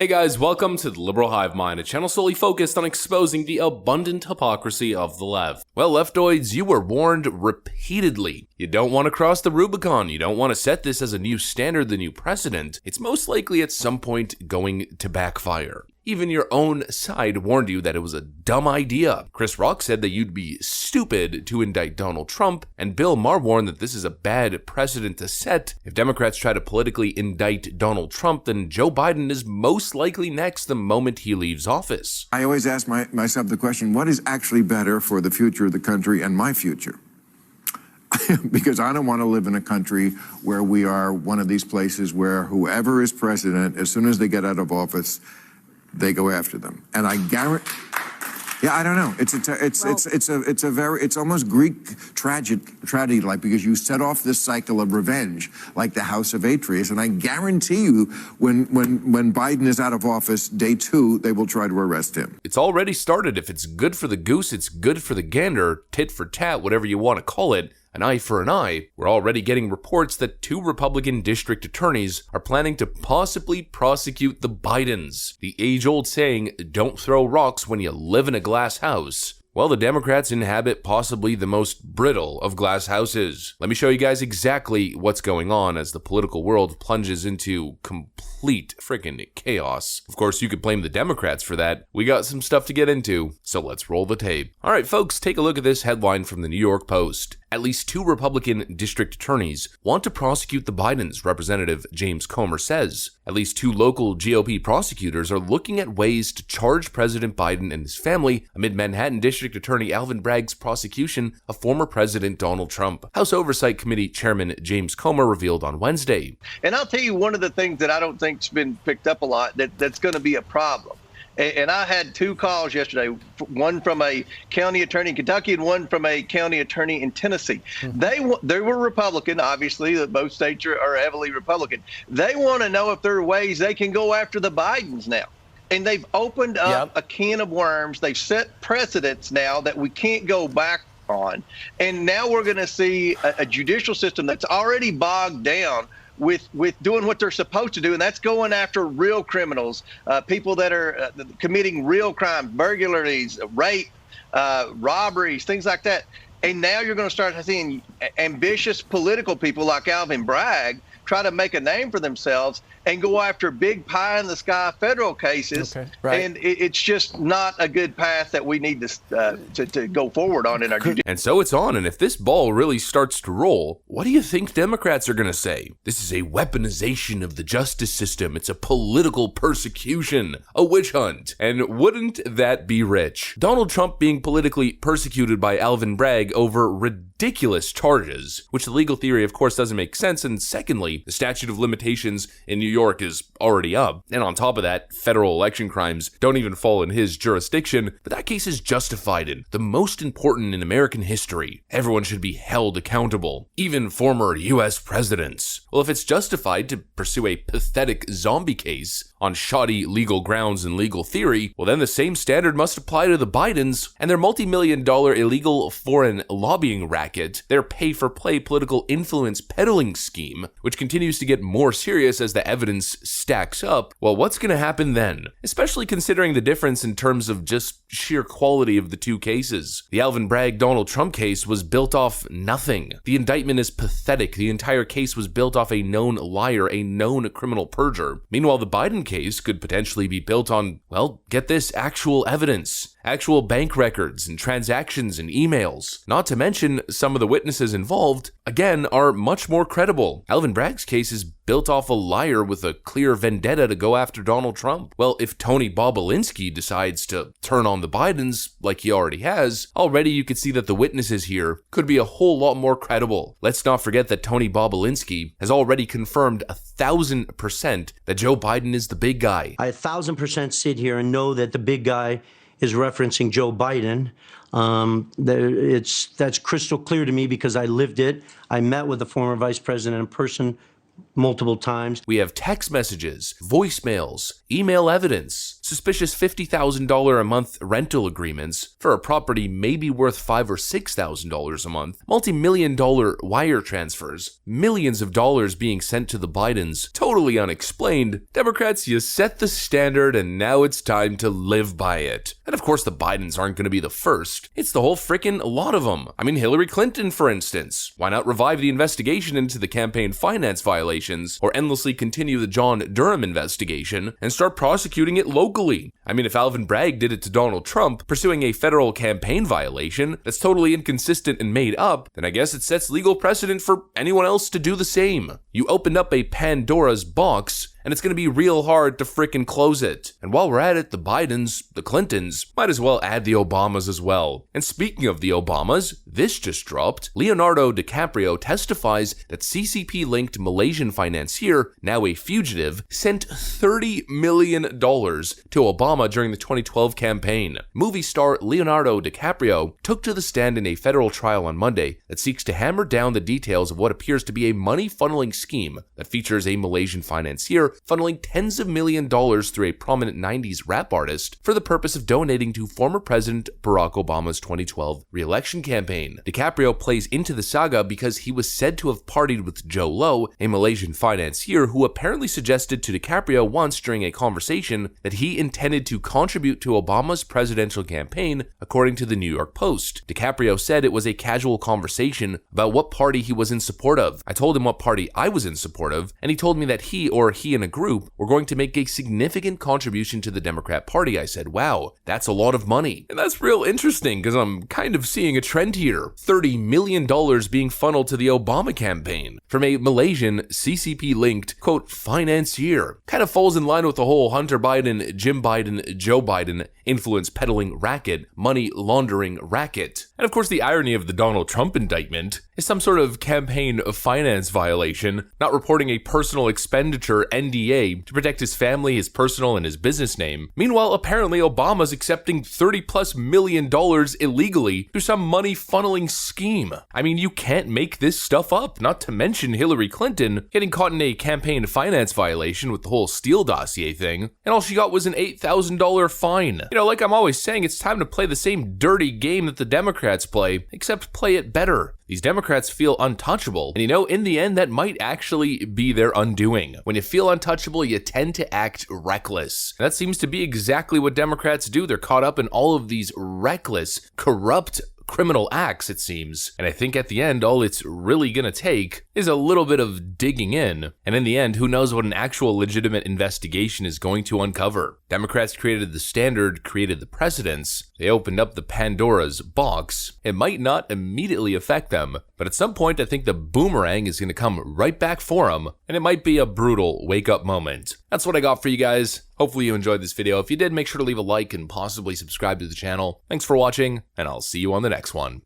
Hey guys, welcome to the Liberal Hive Mind, a channel solely focused on exposing the abundant hypocrisy of the left. Well, leftoids, you were warned repeatedly. You don't want to cross the Rubicon. You don't want to set this as a new standard, the new precedent. It's most likely at some point going to backfire. Even your own side warned you that it was a dumb idea. Chris Rock said that you'd be stupid to indict Donald Trump, and Bill Maher warned that this is a bad precedent to set. If Democrats try to politically indict Donald Trump, then Joe Biden is most likely next the moment he leaves office. I always ask myself the question, what is actually better for the future of the country and my future? Because I don't want to live in a country where we are one of these places where whoever is president, as soon as they get out of office, they go after them, and I guarantee. Yeah, I don't know. It's almost Greek tragedy, like, because you set off this cycle of revenge, like the House of Atreus, and I guarantee you, when Biden is out of office, day 2, they will try to arrest him. It's already started. If it's good for the goose, it's good for the gander. Tit for tat, whatever you want to call it. An eye for an eye. We're already getting reports that 2 Republican district attorneys are planning to possibly prosecute the Bidens. The age-old saying, don't throw rocks when you live in a glass house. Well, the Democrats inhabit possibly the most brittle of glass houses. Let me show you guys exactly what's going on as the political world plunges into complete freaking chaos. Of course, you could blame the Democrats for that. We got some stuff to get into, so let's roll the tape. All right, folks, take a look at this headline from the New York Post. At least 2 Republican district attorneys want to prosecute the Bidens, Representative James Comer says. At least 2 local GOP prosecutors are looking at ways to charge President Biden and his family amid Manhattan District Attorney Alvin Bragg's prosecution of former President Donald Trump. House Oversight Committee Chairman James Comer revealed on Wednesday. And I'll tell you one of the things that I don't think's been picked up a lot that's going to be a problem. And I had 2 calls yesterday, one from a county attorney in Kentucky and one from a county attorney in Tennessee. They were Republican, obviously, both states are heavily Republican. They want to know if there are ways they can go after the Bidens now. And they've opened up a can of worms. They've set precedents now that we can't go back on. And now we're going to see a judicial system that's already bogged down with doing what they're supposed to do, and that's going after real criminals, people that are committing real crimes, burglaries, rape, robberies, things like that. And now you're going to start seeing ambitious political people like Alvin Bragg try to make a name for themselves and go after big pie-in-the-sky federal cases. Okay, right. And it's just not a good path that we need to go forward on in our judicial. And so it's on, and if this ball really starts to roll, what do you think Democrats are going to say? This is a weaponization of the justice system. It's a political persecution, a witch hunt. And wouldn't that be rich? Donald Trump being politically persecuted by Alvin Bragg over ridiculous charges, which the legal theory, of course, doesn't make sense. And secondly, the statute of limitations in New York is already up. And on top of that, federal election crimes don't even fall in his jurisdiction, but that case is justified in the most important in American history. Everyone should be held accountable, even former US presidents. Well, if it's justified to pursue a pathetic zombie case on shoddy legal grounds and legal theory, well then the same standard must apply to the Bidens and their multi-million-dollar illegal foreign lobbying racket, their pay-for-play political influence peddling scheme, which continues to get more serious as the evidence stacks up. Well, what's going to happen then? Especially considering the difference in terms of just sheer quality of the 2 cases. The Alvin Bragg Donald Trump case was built off nothing. The indictment is pathetic. The entire case was built off a known liar, a known criminal perjurer. Meanwhile, the Biden case could potentially be built on, well, get this, actual evidence. Actual bank records and transactions and emails. Not to mention, some of the witnesses involved, again, are much more credible. Alvin Bragg's case is built off a liar with a clear vendetta to go after Donald Trump. Well, if Tony Bobulinski decides to turn on the Bidens, like he already has, already you could see that the witnesses here could be a whole lot more credible. Let's not forget that Tony Bobulinski has already confirmed 1,000% that Joe Biden is the big guy. I 1,000% sit here and know that the big guy is referencing Joe Biden. That's crystal clear to me because I lived it. I met with the former vice president in person multiple times. We have text messages, voicemails, email evidence, suspicious $50,000 a month rental agreements for a property maybe worth $5,000 or $6,000 a month, multi-million-dollar wire transfers, millions of dollars being sent to the Bidens, totally unexplained. Democrats, you set the standard and now it's time to live by it. And of course the Bidens aren't going to be the first. It's the whole frickin' lot of them. I mean, Hillary Clinton, for instance. Why not revive the investigation into the campaign finance violations, or endlessly continue the John Durham investigation and start prosecuting it locally? I mean, if Alvin Bragg did it to Donald Trump, pursuing a federal campaign violation that's totally inconsistent and made up, then I guess it sets legal precedent for anyone else to do the same. You opened up a Pandora's box, and it's going to be real hard to frickin' close it. And while we're at it, the Bidens, the Clintons, might as well add the Obamas as well. And speaking of the Obamas, this just dropped. Leonardo DiCaprio testifies that CCP-linked Malaysian financier, now a fugitive, sent $30 million to Obama during the 2012 campaign. Movie star Leonardo DiCaprio took to the stand in a federal trial on Monday that seeks to hammer down the details of what appears to be a money funneling scheme that features a Malaysian financier funneling tens of millions of dollars through a prominent 90s rap artist for the purpose of donating to former President Barack Obama's 2012 re-election campaign. DiCaprio plays into the saga because he was said to have partied with Joe Low, a Malaysian financier who apparently suggested to DiCaprio once during a conversation that he intended to contribute to Obama's presidential campaign, according to the New York Post. DiCaprio said it was a casual conversation about what party he was in support of. I told him what party I was in support of, and he told me that he and a group were going to make a significant contribution to the Democrat Party. I said, wow, that's a lot of money. And that's real interesting because I'm kind of seeing a trend here. $30 million being funneled to the Obama campaign from a Malaysian CCP-linked, quote, financier. Kind of falls in line with the whole Hunter Biden, Jim Biden, Joe Biden influence peddling racket, money laundering racket. And of course, the irony of the Donald Trump indictment is some sort of campaign of finance violation, not reporting a personal expenditure NDA to protect his family, his personal, and his business name. Meanwhile, apparently Obama's accepting $30+ million illegally through some money funneling scheme. I mean, you can't make this stuff up, not to mention Hillary Clinton getting caught in a campaign finance violation with the whole Steele dossier thing, and all she got was an $8,000 fine. You know, like I'm always saying, it's time to play the same dirty game that the Democrats play, except play it better. These Democrats feel untouchable, and you know, in the end, that might actually be their undoing. When you feel untouchable, you tend to act reckless. And that seems to be exactly what Democrats do. They're caught up in all of these reckless, corrupt, criminal acts, it seems. And I think at the end, all it's really gonna take is a little bit of digging in. And in the end, who knows what an actual legitimate investigation is going to uncover. Democrats created the standard, created the precedents. They opened up the Pandora's box. It might not immediately affect them, but at some point, I think the boomerang is gonna come right back for them, and it might be a brutal wake-up moment. That's what I got for you guys. Hopefully you enjoyed this video. If you did, make sure to leave a like and possibly subscribe to the channel. Thanks for watching, and I'll see you on the next one.